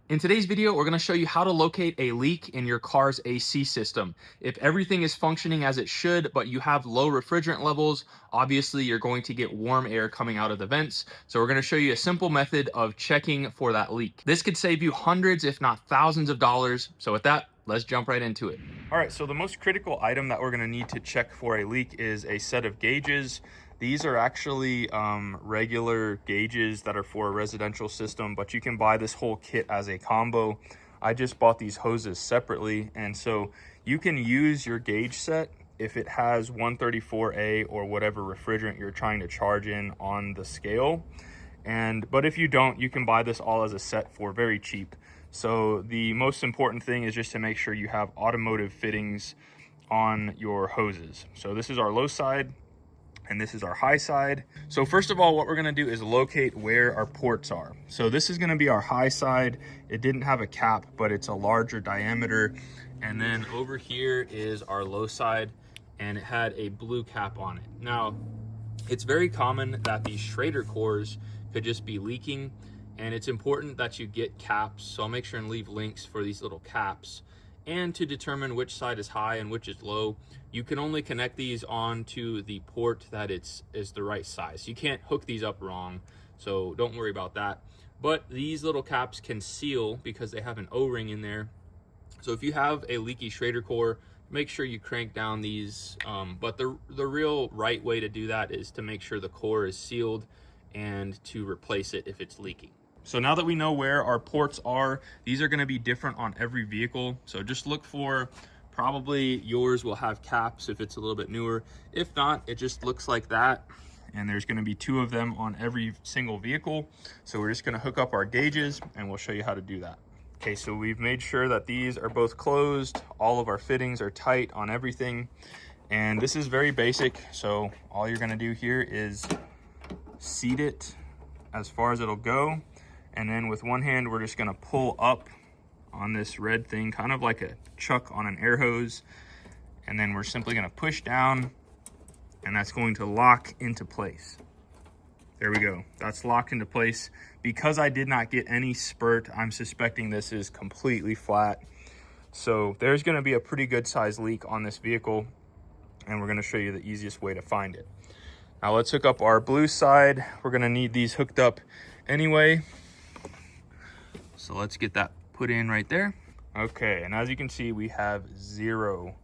In today's video, we're going to show you how to locate a leak in your car's AC system. If everything is functioning as it should, but you have low refrigerant levels, obviously you're going to get warm air coming out of the vents. So we're going to show you a simple method of checking for that leak. This could save you hundreds, if not thousands of dollars. So with that, let's jump right into it. All right, so the most critical item that we're going to need to check for a leak is a set of gauges. These are actually regular gauges that are for a residential system, but you can buy this whole kit as a combo. I just bought these hoses separately, and so you can use your gauge set if it has 134A or whatever refrigerant you're trying to charge in on the scale. But if you don't, you can buy this all as a set for very cheap. So the most important thing is just to make sure you have automotive fittings on your hoses. So this is our low side, and this is our high side. So first of all, what we're gonna do is locate where our ports are. So this is gonna be our high side. It didn't have a cap, but it's a larger diameter. And then over here is our low side, and it had a blue cap on it. Now, it's very common that these Schrader cores could just be leaking, and it's important that you get caps. So I'll make sure and leave links for these little caps. And to determine which side is high and which is low, you can only connect these onto the port that is the right size. You can't hook these up wrong, so don't worry about that. But these little caps can seal because they have an O-ring in there. So if you have a leaky Schrader core, make sure you crank down these. But the real right way to do that is to make sure the core is sealed and to replace it if it's leaking. So now that we know where our ports are, these are going to be different on every vehicle. So just look for, probably yours will have caps if it's a little bit newer. If not, it just looks like that. And there's going to be 2 of them on every single vehicle. So we're just going to hook up our gauges and we'll show you how to do that. Okay, so we've made sure that these are both closed. All of our fittings are tight on everything. And this is very basic. So all you're going to do here is seat it as far as it'll go. And then with one hand, we're just gonna pull up on this red thing, kind of like a chuck on an air hose. And then we're simply gonna push down, and that's going to lock into place. There we go, that's locked into place. Because I did not get any spurt, I'm suspecting this is completely flat. So there's gonna be a pretty good size leak on this vehicle, and we're gonna show you the easiest way to find it. Now let's hook up our blue side. We're gonna need these hooked up anyway. So let's get that put in right there. Okay, and as you can see, we have 0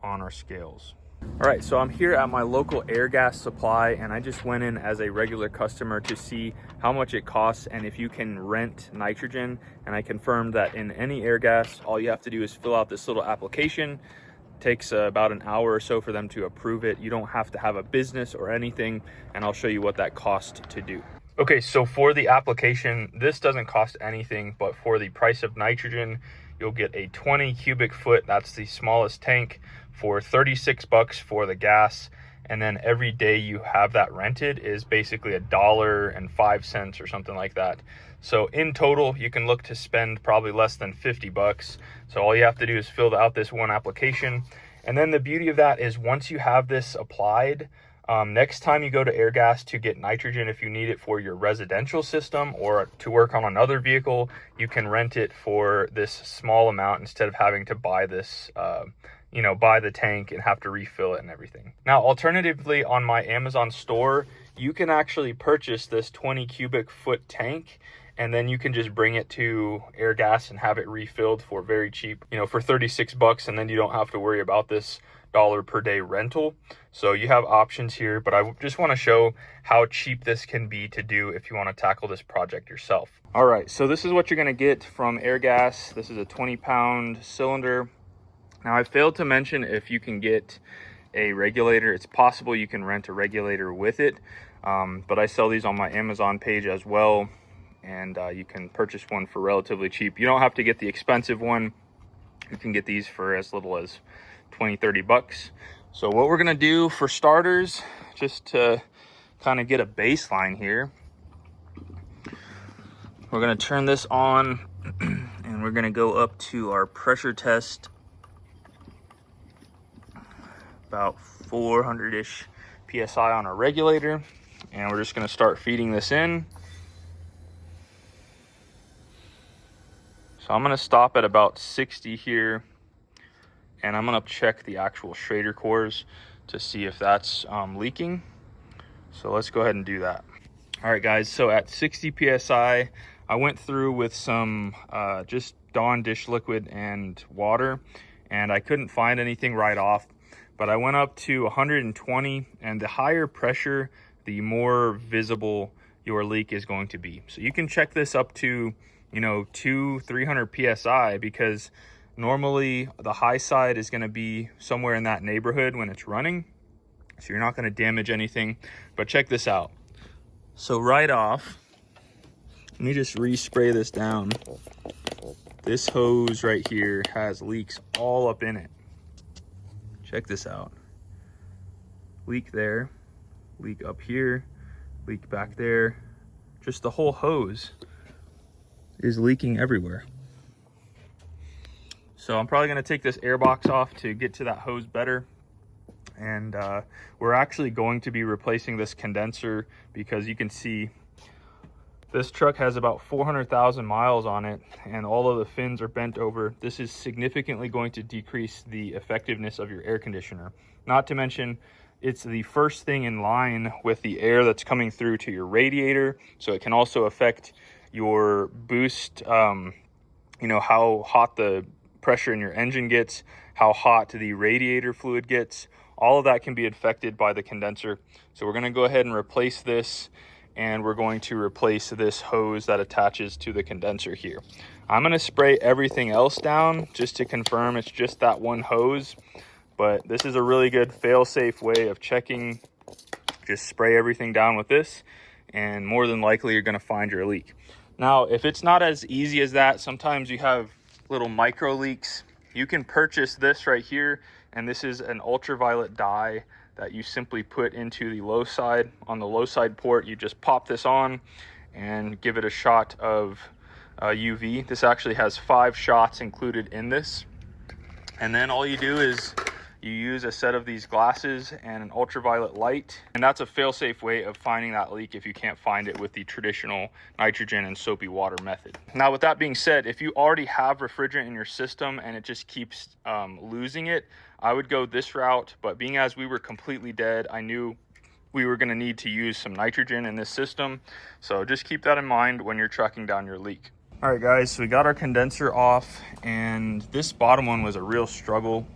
on our scales. All right, so I'm here at my local air gas supply, and I just went in as a regular customer to see how much it costs and if you can rent nitrogen. And I confirmed that in any air gas, all you have to do is fill out this little application. It takes about an hour or so for them to approve it. You don't have to have a business or anything, and I'll show you what that costs to do. Okay, so for the application, this doesn't cost anything, but for the price of nitrogen, you'll get a 20 cubic foot, that's the smallest tank, for 36 bucks for the gas. And then every day you have that rented is basically $1.05 or something like that. So in total, you can look to spend probably less than 50 bucks. So all you have to do is fill out this one application. And then the beauty of that is once you have this applied, next time you go to Airgas to get nitrogen, if you need it for your residential system or to work on another vehicle, you can rent it for this small amount instead of having to buy this, buy the tank and have to refill it and everything. Now, alternatively, on my Amazon store, you can actually purchase this 20 cubic foot tank, and then you can just bring it to Airgas and have it refilled for very cheap, for 36 bucks, and then you don't have to worry about this $1 per day rental. So you have options here, but I just want to show how cheap this can be to do if you want to tackle this project yourself. All right, so this is what you're going to get from Airgas. This is a 20-pound cylinder. Now, I failed to mention if you can get a regulator. It's possible you can rent a regulator with it, but I sell these on my Amazon page as well, and you can purchase one for relatively cheap. You don't have to get the expensive one. You can get these for as little as 20-30 bucks. So what we're gonna do for starters, just to kind of get a baseline here, we're gonna turn this on and we're gonna go up to our pressure test, about 400-ish PSI on our regulator, and we're just gonna start feeding this in. So I'm gonna stop at about 60 here, and I'm gonna check the actual Schrader cores to see if that's leaking. So let's go ahead and do that. All right, guys, so at 60 PSI, I went through with some just Dawn dish liquid and water, and I couldn't find anything right off, but I went up to 120, and the higher pressure, the more visible your leak is going to be. So you can check this up to, you know, 300 PSI, because normally the high side is gonna be somewhere in that neighborhood when it's running. So you're not gonna damage anything, but check this out. So right off, let me just respray this down. This hose right here has leaks all up in it. Check this out. Leak there, leak up here, leak back there. Just the whole hose is leaking everywhere. So I'm probably gonna take this air box off to get to that hose better. And we're actually going to be replacing this condenser, because you can see this truck has about 400,000 miles on it, and all of the fins are bent over. This is significantly going to decrease the effectiveness of your air conditioner. Not to mention, it's the first thing in line with the air that's coming through to your radiator, so it can also affect your boost, you know, how hot the pressure in your engine gets, how hot the radiator fluid gets. All of that can be affected by the condenser. So we're gonna go ahead and replace this, and we're going to replace this hose that attaches to the condenser here. I'm gonna spray everything else down just to confirm it's just that one hose, but this is a really good fail-safe way of checking. Just spray everything down with this, and more than likely you're gonna find your leak. Now, if it's not as easy as that, sometimes you have little micro leaks. You can purchase this right here, and this is an ultraviolet dye that you simply put into the low side. On the low side port, you just pop this on and give it a shot of UV. This actually has 5 shots included in this. And then all you do is you use a set of these glasses and an ultraviolet light, and that's a fail-safe way of finding that leak if you can't find it with the traditional nitrogen and soapy water method. Now, with that being said, if you already have refrigerant in your system and it just keeps losing it, I would go this route. But being as we were completely dead, I knew we were going to need to use some nitrogen in this system, so just keep that in mind when you're tracking down your leak. All right, guys, so we got our condenser off, and this bottom one was a real struggle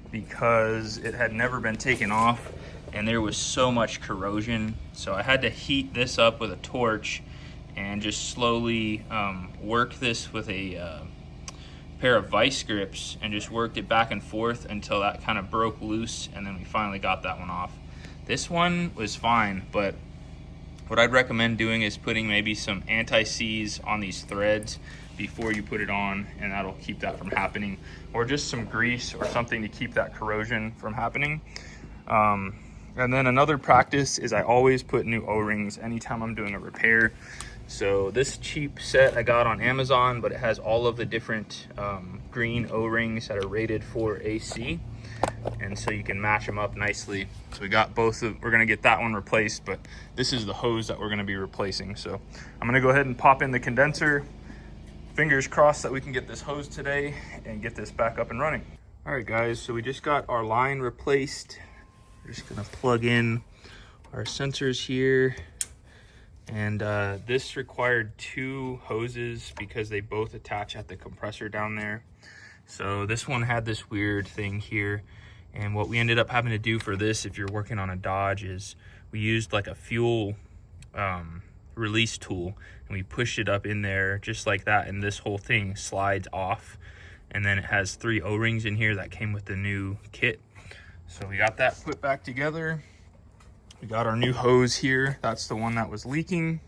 because it had never been taken off and there was so much corrosion. So I had to heat this up with a torch and just slowly work this with a pair of vice grips, and just worked it back and forth until that kind of broke loose, and then we finally got that one off. This one was fine, but what I'd recommend doing is putting maybe some anti-seize on these threads before you put it on, and that'll keep that from happening, or just some grease or something to keep that corrosion from happening. And then another practice is I always put new O-rings anytime I'm doing a repair. So this cheap set I got on Amazon, but it has all of the different green O-rings that are rated for AC, and so you can match them up nicely. So we got both of, we're gonna get that one replaced, but this is the hose that we're gonna be replacing. So I'm gonna go ahead and pop in the condenser. Fingers crossed that we can get this hose today and get this back up and running. All right, guys, so we just got our line replaced. We're just gonna plug in our sensors here. And this required 2 hoses because they both attach at the compressor down there. So this one had this weird thing here. And what we ended up having to do for this, if you're working on a Dodge, is we used like a fuel release tool, and we pushed it up in there just like that, and this whole thing slides off. And then it has 3 O-rings in here that came with the new kit. So we got that put back together. We got our new hose here. That's the one that was leaking.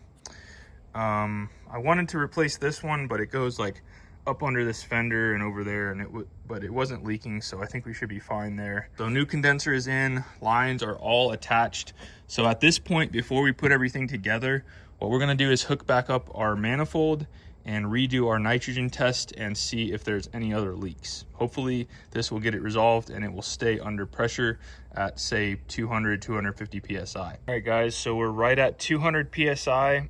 I wanted to replace this one, but it goes like up under this fender and over there, and but it wasn't leaking, so I think we should be fine there. So new condenser is in, lines are all attached. So at this point, before we put everything together, what we're gonna do is hook back up our manifold and redo our nitrogen test and see if there's any other leaks. Hopefully this will get it resolved and it will stay under pressure at, say, 200, 250 PSI. All right, guys, so we're right at 200 PSI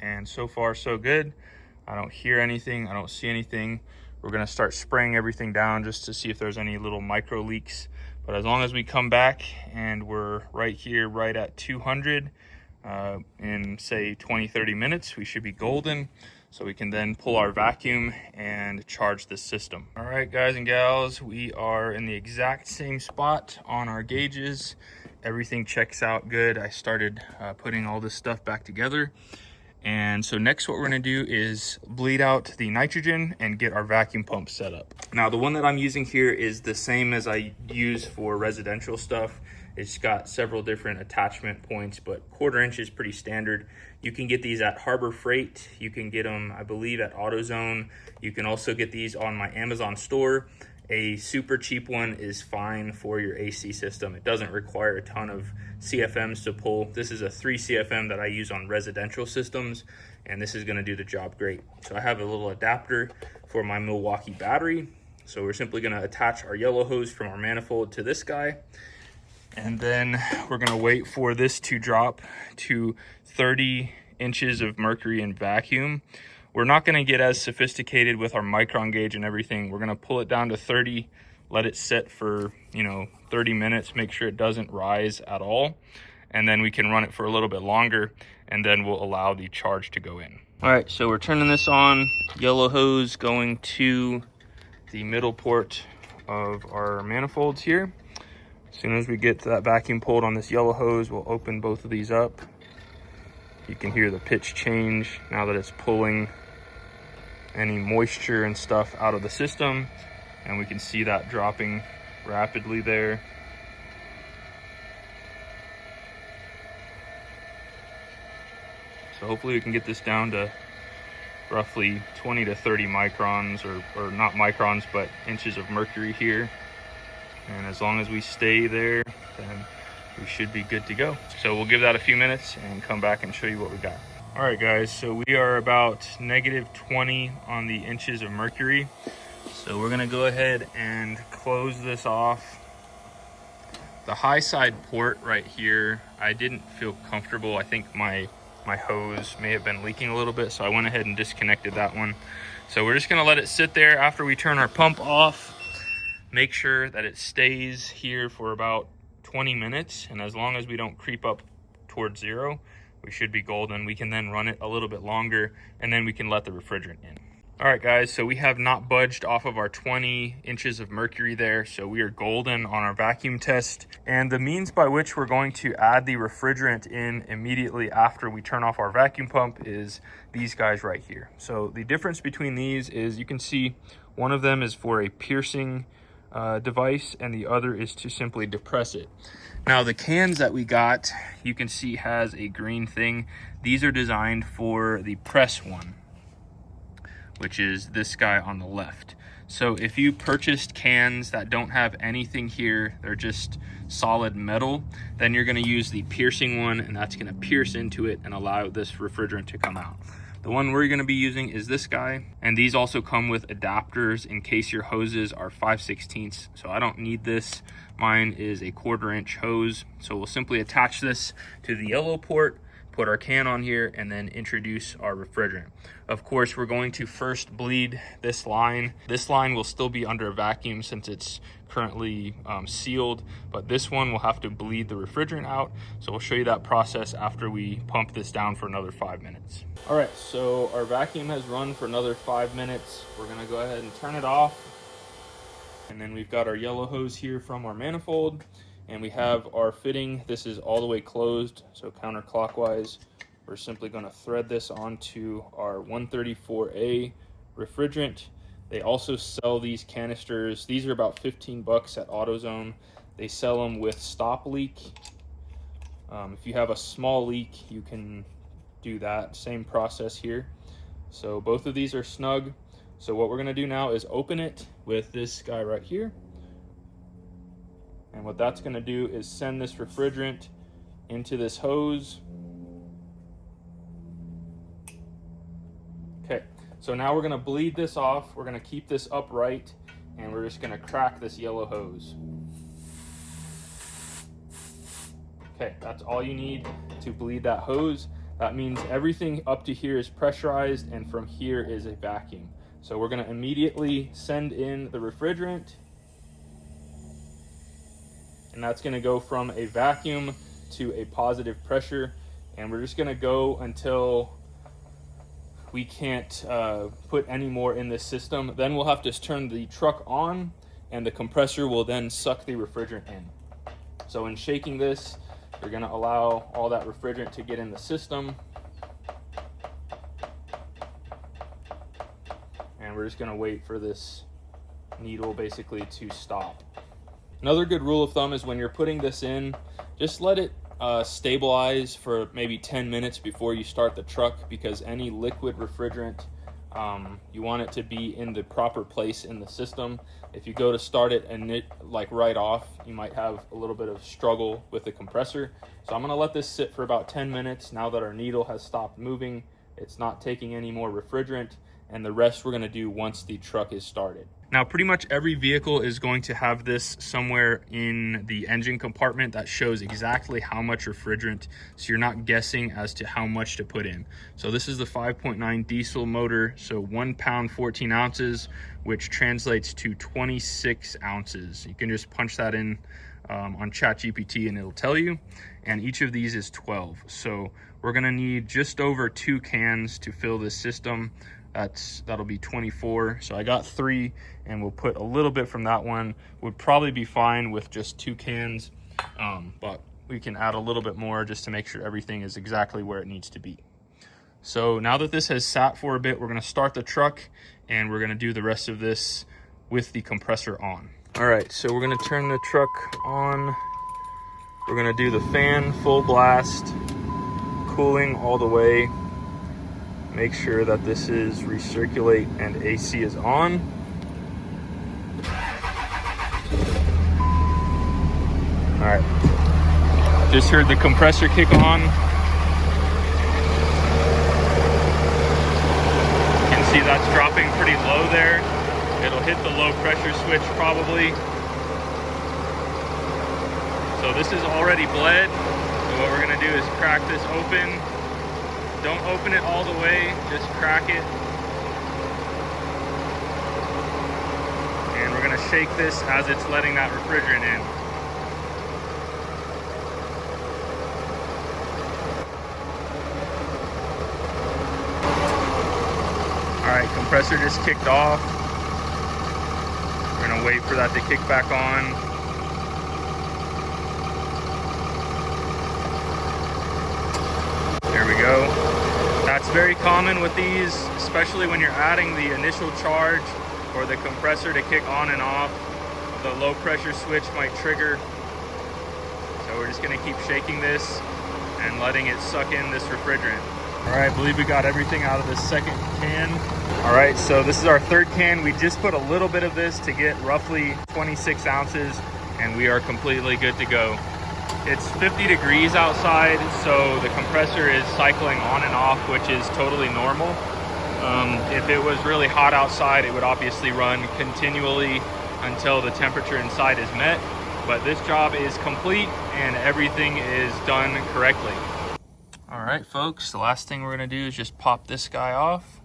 and so far so good. I don't hear anything. I don't see anything. We're gonna start spraying everything down just to see if there's any little micro leaks. But as long as we come back and we're right here, right at 200 in say 20-30 minutes, we should be golden. So we can then pull our vacuum and charge the system. All right, guys and gals, we are in the exact same spot on our gauges. Everything checks out good. I started putting all this stuff back together. And so next what we're gonna do is bleed out the nitrogen and get our vacuum pump set up. Now the one that I'm using here is the same as I use for residential stuff. It's got several different attachment points, but 1/4 inch is pretty standard. You can get these at Harbor Freight. You can get them, I believe, at AutoZone. You can also get these on my Amazon store. A super cheap one is fine for your AC system. It doesn't require a ton of CFMs to pull. This is a 3 CFM that I use on residential systems, and this is gonna do the job great. So I have a little adapter for my Milwaukee battery. So we're simply gonna attach our yellow hose from our manifold to this guy, and then we're gonna wait for this to drop to 30 inches of mercury in vacuum. We're not gonna get as sophisticated with our micron gauge and everything. We're gonna pull it down to 30, let it sit for 30 minutes, make sure it doesn't rise at all. And then we can run it for a little bit longer, and then we'll allow the charge to go in. All right, so we're turning this on, yellow hose going to the middle port of our manifolds here. As soon as we get that vacuum pulled on this yellow hose, we'll open both of these up. You can hear the pitch change now that it's pulling any moisture and stuff out of the system, and we can see that dropping rapidly there. So hopefully we can get this down to roughly 20 to 30 microns, or not microns, but inches of mercury here. And as long as we stay there, then we should be good to go. So we'll give that a few minutes and come back and show you what we got. All right, guys, so we are about -20 on the inches of mercury. So we're gonna go ahead and close this off. The high side port right here, I didn't feel comfortable. I think my hose may have been leaking a little bit, so I went ahead and disconnected that one. So we're just gonna let it sit there after we turn our pump off. Make sure that it stays here for about 20 minutes, and as long as we don't creep up towards 0, we should be golden. We can then run it a little bit longer, and then we can let the refrigerant in. All right, guys, so we have not budged off of our 20 inches of mercury there, so we are golden on our vacuum test. And the means by which we're going to add the refrigerant in immediately after we turn off our vacuum pump is these guys right here. So the difference between these is, you can see one of them is for a piercing device, and the other is to simply depress it. Now the cans that we got, you can see has a green thing. These are designed for the press one, which is this guy on the left. So if you purchased cans that don't have anything here, they're just solid metal, then you're gonna use the piercing one, and that's gonna pierce into it and allow this refrigerant to come out. The one we're gonna be using is this guy, and these also come with adapters in case your hoses are 5/16. So I don't need this. Mine is a 1/4 inch hose. So we'll simply attach this to the yellow port, put our can on here, and then introduce our refrigerant. Of course, we're going to first bleed this line. This line will still be under a vacuum since it's currently sealed, but this one will have to bleed the refrigerant out. So we'll show you that process after we pump this down for another 5 minutes. All right, so our vacuum has run for another 5 minutes. We're gonna go ahead and turn it off. And then we've got our yellow hose here from our manifold, and we have our fitting. This is all the way closed, so counterclockwise. We're simply gonna thread this onto our 134A refrigerant. They also sell these canisters. These are about 15 bucks at AutoZone. They sell them with stop leak. If you have a small leak, you can do that same process here. So both of these are snug. So what we're gonna do now is open it with this guy right here. And what that's gonna do is send this refrigerant into this hose. Okay, so now we're gonna bleed this off. We're gonna keep this upright, and we're just gonna crack this yellow hose. Okay, that's all you need to bleed that hose. That means everything up to here is pressurized and from here is a vacuum. So we're gonna immediately send in the refrigerant, and that's gonna go from a vacuum to a positive pressure. And we're just gonna go until we can't put any more in this system. Then we'll have to turn the truck on and the compressor will then suck the refrigerant in. So in shaking this, you're gonna allow all that refrigerant to get in the system. And we're just gonna wait for this needle basically to stop. Another good rule of thumb is when you're putting this in, just let it stabilize for maybe 10 minutes before you start the truck, because any liquid refrigerant, you want it to be in the proper place in the system. If you go to start it and it like right off, you might have a little bit of struggle with the compressor. So I'm gonna let this sit for about 10 minutes. Now that our needle has stopped moving, it's not taking any more refrigerant, and the rest we're gonna do once the truck is started. Now, pretty much every vehicle is going to have this somewhere in the engine compartment that shows exactly how much refrigerant, so you're not guessing as to how much to put in. So this is the 5.9 diesel motor, so 1 pound 14 ounces, which translates to 26 ounces. You can just punch that in on ChatGPT and it'll tell you. And each of these is 12. So we're gonna need just over 2 cans to fill this system. That'll be 24. So I got 3, and we'll put a little bit from that one. Would probably be fine with just 2 cans, but we can add a little bit more just to make sure everything is exactly where it needs to be. So now that this has sat for a bit, we're gonna start the truck and we're gonna do the rest of this with the compressor on. All right, so we're gonna turn the truck on. We're gonna do the fan full blast, cooling all the way. Make sure that this is recirculate and AC is on. All right, just heard the compressor kick on. You can see that's dropping pretty low there. It'll hit the low pressure switch probably. So this is already bled. So what we're gonna do is crack this open. Don't open it all the way, just crack it. And we're gonna shake this as it's letting that refrigerant in. All right, compressor just kicked off. We're gonna wait for that to kick back on. There we go. That's very common with these, especially when you're adding the initial charge or the compressor to kick on and off. The low pressure switch might trigger. So we're just gonna keep shaking this and letting it suck in this refrigerant. All right, I believe we got everything out of the second can. All right, so this is our third can. We just put a little bit of this to get roughly 26 ounces, and we are completely good to go. It's 50 degrees outside, so the compressor is cycling on and off, which is totally normal. If it was really hot outside, it would obviously run continually until the temperature inside is met. But this job is complete and everything is done correctly. All right, folks, the last thing we're gonna do is just pop this guy off.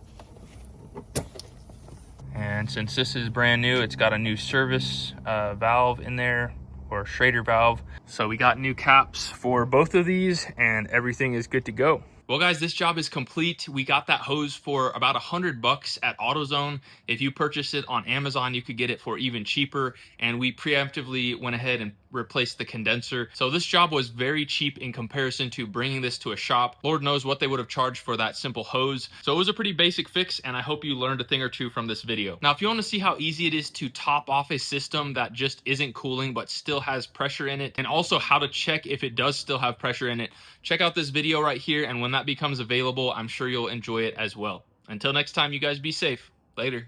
And since this is brand new, it's got a new service valve in there, or Schrader valve. So we got new caps for both of these and everything is good to go. Well guys, this job is complete. We got that hose for about $100 at AutoZone. If you purchased it on Amazon, you could get it for even cheaper. And we preemptively went ahead and replaced the condenser. So this job was very cheap in comparison to bringing this to a shop. Lord knows what they would have charged for that simple hose. So it was a pretty basic fix, and I hope you learned a thing or two from this video. Now, if you want to see how easy it is to top off a system that just isn't cooling but still has pressure in it, and also how to check if it does still have pressure in it, check out this video right here, and when that becomes available, I'm sure you'll enjoy it as well. Until next time, you guys be safe. Later.